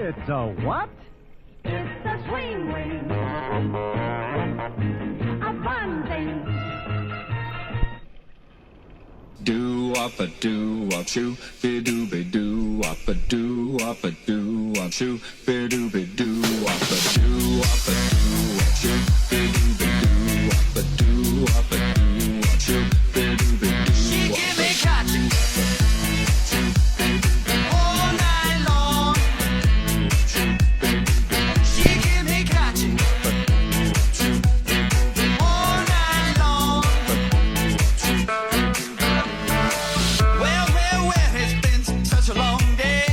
It's a what? It's a swing ring. A fun thing. Do wop a do wop shoo, be do be do wop a do wop a do wop shoo, be do be do wop a do wop a do wop shoo, be do be do wop a do wop a do wop shoo, be do be do. She give me cotton all night long. She give me cotton all night long. Well, it's been such a long day.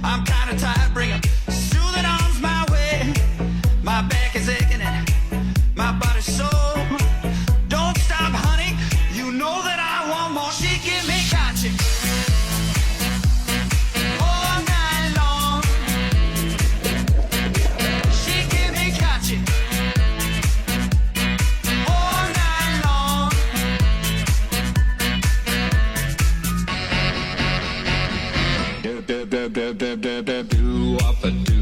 I'm kinda tired, bring a soothing arms my way. My back is aching and my body's sore. Don't stop, honey, you know that I want more. She give me cotton all night long. She give me cotton all night long. Do wop a do